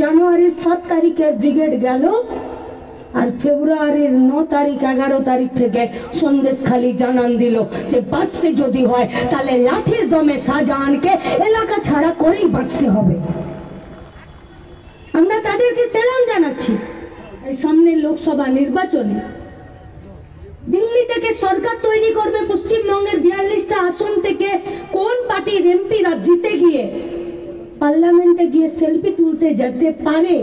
জানুয়ারির 7 তারিখে ব্রিগেড গেল, আর ফেব্রুয়ারির 9 তারিখ 11 তারিখ থেকে সন্দেশখালি জানান দিল যে বাঁচতে যদি হয় তাহলে লাঠির দমে শাহজাহানকে এলাকা ছাড়া করেই বাঁচতে হবে। আমরা তাদেরকে সেলাম জানাচ্ছি। এই সামনে লোকসভা নির্বাচনে দিল্লি থেকে সরকার তৈরি করবে, পশ্চিমবঙ্গের 42টা আসন থেকে কোন পার্টির এমপিরা জিতে গিয়ে পার্লামেন্টে গিয়ে সেলফি তুলতে যেতে পারে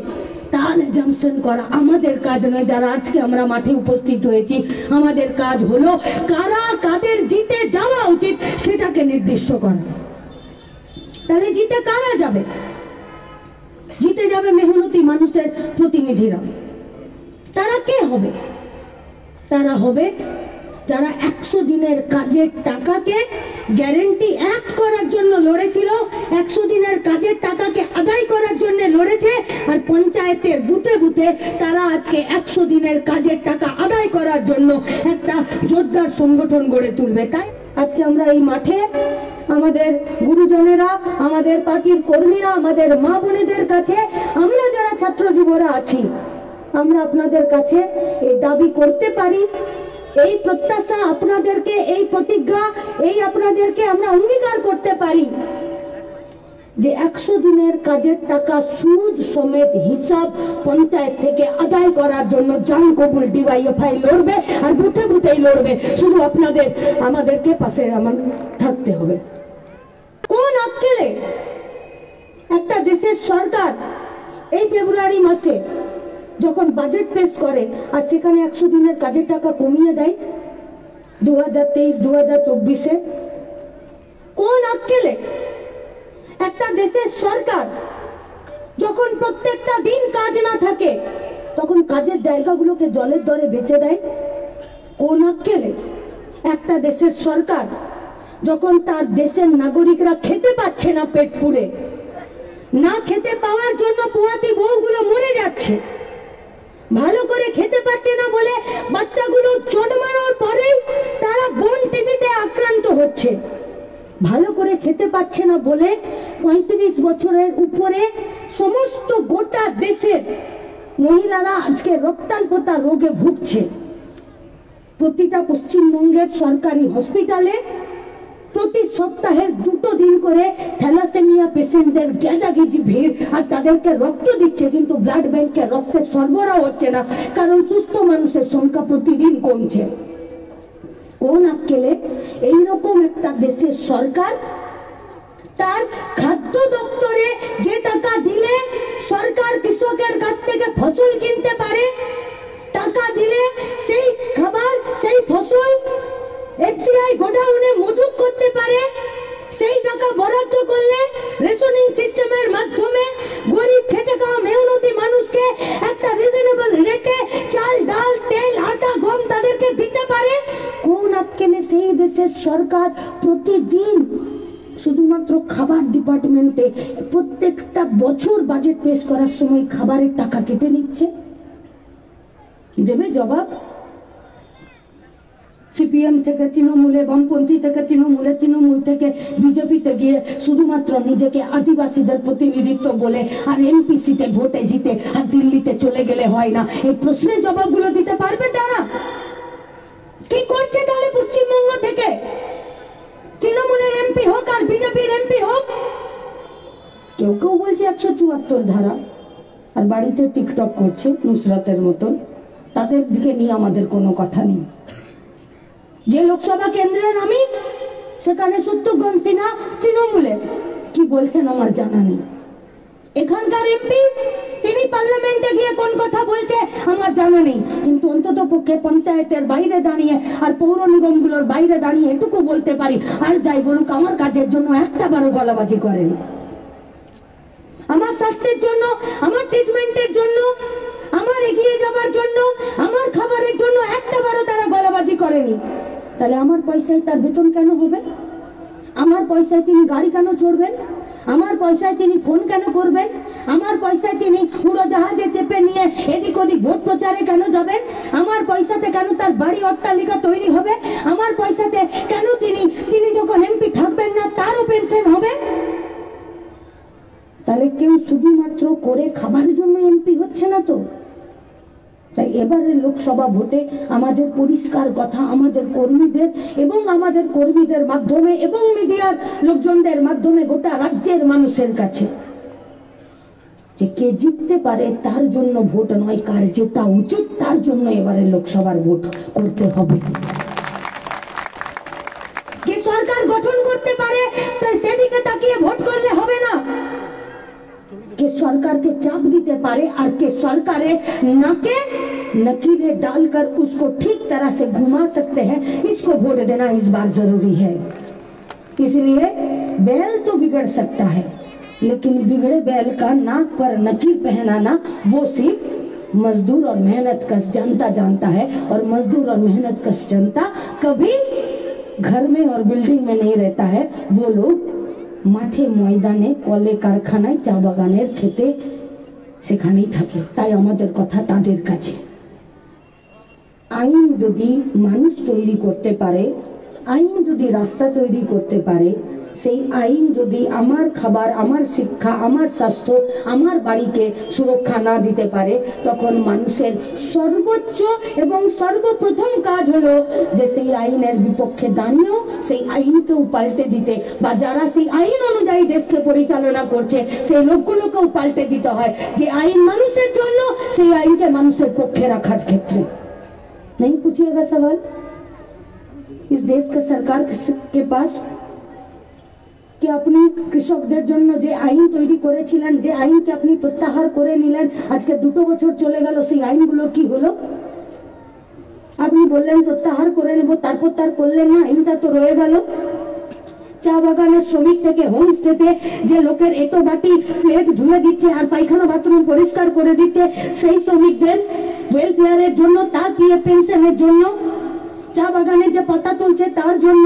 তার জামশন করা আমাদের কাজ নয়। যারা আজকে আমরা মাঠে উপস্থিত হয়েছি, আমাদের কাজ হলো কারা কাদের জিতে যাওয়া উচিত সেটাকে নির্দিষ্ট করা। তাহলে জিতে কারা যাবে? জিতে যাবে মেহনতি মানুষের প্রতিনিধিরা। তারা কে হবে? তারা হবে যারা 100 দিনের কাজের টাকাকে গ্যারেন্টি 1 করার জন্য লড়েছিল, 100 দিনের কাজের টাকাকে আদায় করার জন্য লড়েছে, আর পঞ্চায়েতের বুথে বুথে তারা আজকে 100 দিনের কাজের টাকা আদায় করার জন্য একটা জোরদার সংগঠন গড়ে তুলবে। তাই আজকে আমরা এই মাঠে আমাদের গুরুজনেরা, আমাদের পার্টির কর্মীরা, আমাদের মা বোনেদের কাছে, আমরা যারা ছাত্র যুবরা আছি, আমরা আপনাদের কাছে এই দাবি করতে পারি, এই প্রত্যাশা আপনাদেরকে, এই প্রতিজ্ঞা, এই আপনাদেরকে আমরা অঙ্গীকার করতে পারি যে 100 দিনের কাজের টাকা সুদ সমেত হিসাব পঞ্চায়েত থেকে আদায় করার জন্য জান কবুল ডিওয়াইএফআই লড়বে, আর বুথে বুথেই লড়বে। শুধু আপনাদের আমাদেরকে পাশে থাকতে হবে। কোন আক্কেলে একটা দেশের সরকার এই ফেব্রুয়ারি মাসে যখন বাজেট পেশ করে আর সেখানে 100 দিনের কাজের টাকা কমিয়ে দেয় 2023-2024-এ? কোন আক্কেলে একটা দেশের সরকার যখন প্রত্যেকটা দিন কাজ না থাকে তখন কাজের জায়গাগুলোকে জলের দরে বেচে দেয়? কোন আক্কেলে একটা দেশের সরকার যখন তার দেশের নাগরিকরা খেতে পাচ্ছে না, পেট পুরে না খেতে পাওয়ার জন্য পোয়াতি বউগুলো মরে যাচ্ছে, ভালো করে খেতে পাচ্ছে না বলে বাচ্চাগুলো জন্মানোর পরে তারা বোন টিভিতে আক্রান্ত হচ্ছে, ভালো করে খেতে পাচ্ছে না বলে 35 বছরের উপরে সমস্ত গোটা দেশের মহিলারা আজকে রক্তাল্পতা রোগে ভুগছে। প্রতিটা পশ্চিমবঙ্গের সরকারি হসপিটালে প্রতি সপ্তাহে 2 দিন করে থ্যালাসেমিয়া পেশেন্টদের গেজাগেজি ভিড়, আর তাদেরকে রক্ত দিচ্ছে, কিন্তু ব্লাড ব্যাংকে রক্তের সরবরাহ হচ্ছে না, কারণ সুস্থ মানুষের সংখ্যা প্রতিদিন কমছে। কোন আক্কেলে এইরকম একটা দেশের সরকার তার খাদ্য দপ্তরে যে টাকা দিলে সরকার কৃষকের কাছ থেকে ফসল কিনতে পারে, টাকা দিলে সেই খাবার, সেই ফসল এফসিআই গোডাউনে মজুত করতে পারে, সেই টাকা বরাদ্দ করলে রেশনিং সিস্টেমের মাধ্যমে গরিব খেটে খাওয়া মেহনতি মানুষকে একটা রিজনেবল রেটে চাল, ডাল, তেল, আটা, গম তাদেরকে দিতে পারে। কোন আক্কেলে সেই দেশের সরকার প্রতিদিন শুধুমাত্র খাবার ডিপার্টমেন্টে প্রত্যেকটা বছর বাজেট পেশ করার সময় খাবারের টাকা কেটে নিচ্ছে? দেবে জবাব? সিপিএম থেকে তৃণমূলে, বামপন্থী থেকে তৃণমূলে, তৃণমূল থেকে বিজেপিতে গিয়ে শুধুমাত্র নিজেকে আদিবাসীদের প্রতিনিধিত্ব বলে আর এমপি সিটে ভোটে জিতে আর দিল্লিতে চলে গেলে হয় না? এই প্রশ্নের জবাবগুলো দিতে পারবে তারা? কি করছে তাহলে পশ্চিমবঙ্গ থেকে? তৃণমূলের এমপি হোক আর বিজেপির এমপি হোক, কেউ কেউ বলছে 174 ধারা, আর বাড়িতে টিকটক করছে নুসরাতের মতন, তাদের দিকে নিয়ে আমাদের কোনো কথা নেই। যে লোকসভা কেন্দ্রের আমি, সেখানে শত্রুঘ্ন সিনহা তৃণমূলের, কি বলছেন আমার জানা নেই। এখানকার এমপি তিনি পার্লামেন্টে গিয়ে কোন কথা বলছে আমার জানা নেই, কিন্তু অন্তত পক্ষে পঞ্চায়েতের বাইরে দাঁড়িয়ে আর পৌর নিগমগুলোর বাইরে দাঁড়িয়ে এটুকু বলতে পারি, আর যাই বলুক আমার কাজের জন্য একটাবারও গলাবাজি করেন, আমার স্বাস্থ্যের জন্য, আমার ট্রিটমেন্টের জন্য, আমার এগিয়ে যাবার জন্য, আমার খাবারের জন্য একটাবারও তারা গলাবাজি করেনি। তাহলে আমার পয়সায় তার বেতন কেন হবে? আমার পয়সায় তিনি গাড়ি কেন চড়বেন? আমার পয়সায় তিনি ফোন কেন করবেন? আমার পয়সায় তিনি উড়োজাহাজে চেপে নিয়ে এদিক ওদিক ভোট প্রচারে কেন যাবেন? আমার পয়সাতে কেন তার বাড়ি অট্টালিকা তৈরি হবে? আমার পয়সাতে কেন তিনি যখন এমপি থাকবেন না তারও পেনশন হবে? তাহলে কেউ শুধুমাত্র করে খাবার জন্য এমপি হচ্ছে না তো। তাই এবারে লোকসভা ভোটে আমাদের পরিষ্কার কথা আমাদের কর্মীদের এবং আমাদের কর্মীদের মাধ্যমে এবং মিডিয়ার লোকজনদের মাধ্যমে গোটা রাজ্যের মানুষের কাছে যে কে জিততে পারে তার জন্য ভোট নয়, কার জেতা উচিত তার জন্য এবারে লোকসভার ভোট করতে হবে। কে সরকার গঠন করতে পারে তাই সেদিকে তাকিয়ে ভোট করলে হবে না। কে সরকারকে চাপ দিতে পারে আর কে सरकारें नाके नकीले डालकर उसको ठीक तरह से घुमा सकते हैं, इसको वोट देना इस बार जरूरी है। इसलिए बैल तो बिगड़ सकता है लेकिन बिगड़े बैल का नाक पर नकील पहनाना वो सिर्फ मजदूर और मेहनत कश जनता जानता है। और मजदूर और मेहनत कश जनता कभी घर में और बिल्डिंग में नहीं रहता है, वो लोग মাঠে ময়দানে কলে কারখানায় চা বাগানের খেতে সেখানেই থাকে। তাই আমাদের কথা তাদের কাছে, আইন যদি মানুষ তৈরি করতে পারে, আইন যদি রাস্তা তৈরি করতে পারে, সেই আইন যদি আমার খাবার, আমার শিক্ষা, আমার স্বাস্থ্য, আমার বাড়িকে সুরক্ষা না দিতে পারে, তখন মানুষের সর্বোচ্চ এবং সর্বপ্রথম কাজ হলো যে সেই আইনের বিপক্ষে দাঁড়িয়েও সেই আইনকেও পাল্টে দিতে, বা যারা সেই আইন অনুযায়ী দেশকে পরিচালনা করছে সেই লোকগুলোকেও পাল্টে দিতে হয়। যে আইন মানুষের জন্য, সেই আইনকে মানুষের পক্ষে রাখার ক্ষেত্রে। नहीं पूछिएगा सवाल इस देश का सरकार के पास कि আপনি কৃষকদের জন্য যে আইন তৈরি করেছিলেন, যে আইনকে আপনি প্রত্যাহার করে নিলেন, আজকে 2 বছর চলে গেল, সেই আইনগুলো কি হলো? আপনি বললেন প্রত্যাহার করে নেব, তারপর তার করলেন না, আইনটা তো রয়ে গেল। চা বাগানের শ্রমিক থেকে হোমস্টেতে যে লোকের এটো বাটি প্লেট ধুয়ে দিচ্ছে আর পায়খানা বাথরুম পরিষ্কার করে দিচ্ছে, সেই শ্রমিকদের ওয়েলফেয়ারের জন্য, তার পিএফ পেনশনের জন্য, চা বাগানে যে পাতা তুলছে তার জন্য,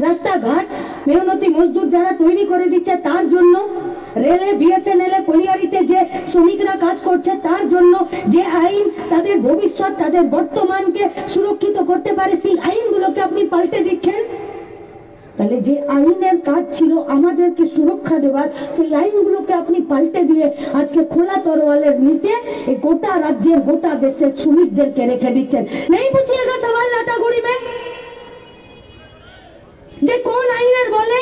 রাস্তাঘাট মেহনতি মজদুর যারা তৈরি করে দিচ্ছে তার জন্য, রেলে, বিএসএনএল এ, কলিয়ারিতে যে শ্রমিকরা কাজ করছে তার জন্য, যে আইন তাদের ভবিষ্যৎ, তাদের বর্তমানকে সুরক্ষিত করতে পারে, সেই আইনগুলোকে আপনি পাল্টে দিচ্ছেন। তাহলে যে আইনের কাজ ছিল আমাদেরকে সুরক্ষা দেওয়ার, সেই আইনগুলোকে আপনি পাল্টে দিয়ে আজকে খোলা তরোয়ালের নিচে এই গোটা রাজ্যের, গোটা দেশের শ্রমিকদেরকে রেখে দিচ্ছেন। নেই পুছিয়েগা সওয়াল লাটাগুড়ি মে যে কোন আইনের বলে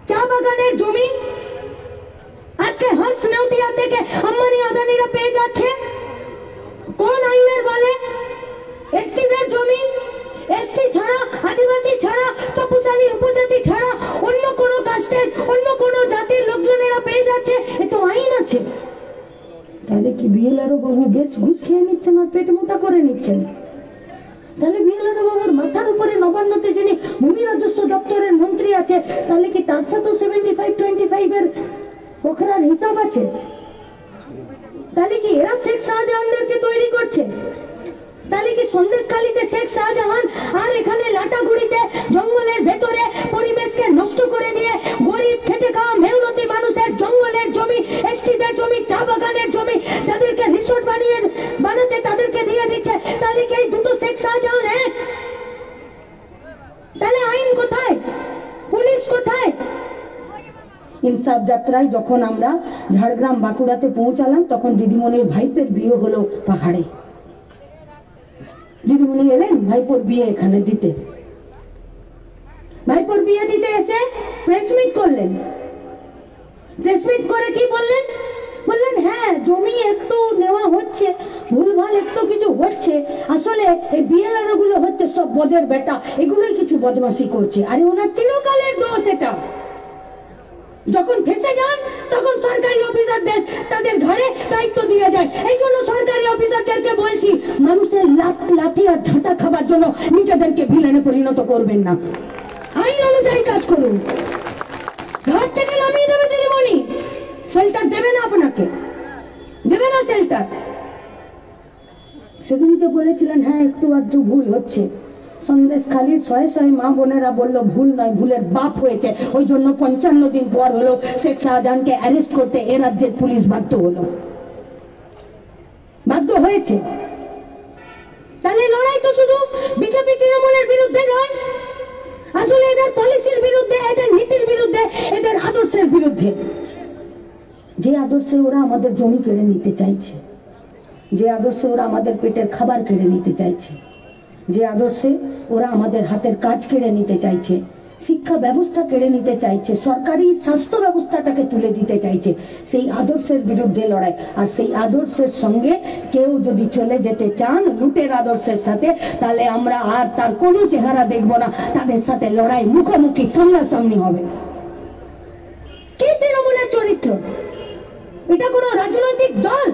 চা বাগানের জমি আজকে হর্ষ নেউটিয়া থেকে আম্বানি আদানিরা পেয়ে যাচ্ছে? কোন আইনের বলে এসটিদের জমি, এসটি ছাড়া, আদিবাসী ছাড়া, তপশালী উপজাতি ছাড়া অন্য কোনো কাস্টের, অন্য কোনো জাতির লোকজনেরা পেয়ে যাচ্ছে? এ তো আইন আছে। তাহলে কি বিএলআরও বাবু বেশ ঘুষ খেয়ে নিচ্ছেন আর পেট মোটা করে নিচ্ছেন? তাহলে বিএলআরও বাবুর মাথার উপরে নবান্নতে যিনি ভূমি রাজস্ব দপ্তরের মন্ত্রী আছে, তাহলে কি তার সাথে 75-25 এর ওখরার হিসাব আছে? তাহলে কি এরা শেখ শাহজাহানদেরকে তৈরি করছে? তাহলে কি সন্দেশখালীতে শেখ শাহজাহান আর এখানে লাটাগুড়িতে জঙ্গলের ভেতরে পরিবেশকে নষ্ট করে দিয়ে গরিব খেটে খাওয়া মেহনতি মানুষের জঙ্গলের জমি, এসটিদের জমি, চা বাগানের জমি যাদেরকে রিসোর্ট বানাতে তাদেরকে দিয়ে দিচ্ছে? তাহলে কি এই দুটো শেখ শাহজাহান? তাহলে আইন কোথায়? পুলিশ কোথায়? ইনসাফ যাত্রায় যখন আমরা ঝাড়গ্রাম, বাঁকুড়াতে পৌঁছালাম, তখন দিদিমণির ভাইপের বিয়ে হলো পাহাড়ে। দিদিমণি এলেন ভাইপোর বিয়ে এখানে দিতে, ভাইপোর বিয়ে দিতে এসে প্রেস মিট করলেন। প্রেস মিট করে কি বললেন? বললেন হ্যাঁ জমি একটু নেওয়া হচ্ছে, ভুলভাল একটু কিছু হচ্ছে, আসলে এই বিএলআরও গুলো হচ্ছে সব বদের বেটা, এগুলোই কিছু বদমাশি করছে। আরে ওনার চিরকালের দোষ এটা। যখন ফেসে যান তখন সরকারি অফিসারদের তাদের ঘরে দায়িত্ব দিয়ে যায়। এই জন্য সরকারি অফিসারদেরকে বলছি, মানুষের লাঠি আর ঝাঁটা খাবার জন্য নিজেদেরকে ভিলেনে পরিণত করবেন না, আইন অনুযায়ী কাজ করুন। ঘর থেকে নামিয়ে দেবে দিদিমণি, শেল্টার দেবে না, আপনাকে দেবে না শেল্টার। সেদিনকে বলেছিলেন হ্যাঁ একটু আধটু ভুল হচ্ছে, সন্দেশখালীর 100 মা বোনেরা বলল ভুল নয়, ভুলের বাপ হয়েছে, ওই জন্য 55 দিন পর হলো শেখ শাহজাহানকে অ্যারেস্ট করতে এ রাজ্যের পুলিশ বাধ্য হলো, বাধ্য হয়েছে। তাহলে লড়াই তো শুধু বিজেপি তৃণমূলের বিরুদ্ধে নয়, আসলে এদের পলিসির বিরুদ্ধে, এদের নীতির বিরুদ্ধে, এদের আদর্শের বিরুদ্ধে। যে আদর্শে ওরা আমাদের জমি কেড়ে নিতে চাইছে, যে আদর্শে ওরা আমাদের পেটের খাবার কেড়ে নিতে চাইছে, যে আদর্শে ওরা আমাদের হাতের কাজ কেড়ে নিতে চাইছে, শিক্ষা ব্যবস্থা কেড়ে নিতে চাইছে, সরকারি স্বাস্থ্য ব্যবস্থাটাকে তুলে দিতে চাইছে, সেই আদর্শের বিরুদ্ধে লড়াই। আর সেই আদর্শের সঙ্গে কেউ যদি চলে যেতে চান লুটের আদর্শের সাথে, তাহলে আমরা আর তার কোনো চেহারা দেখব না, তাদের সাথে লড়াই মুখোমুখি সামনাসামনি হবে। কি তৃণমূলের চরিত্র? এটা কোনো রাজনৈতিক দল?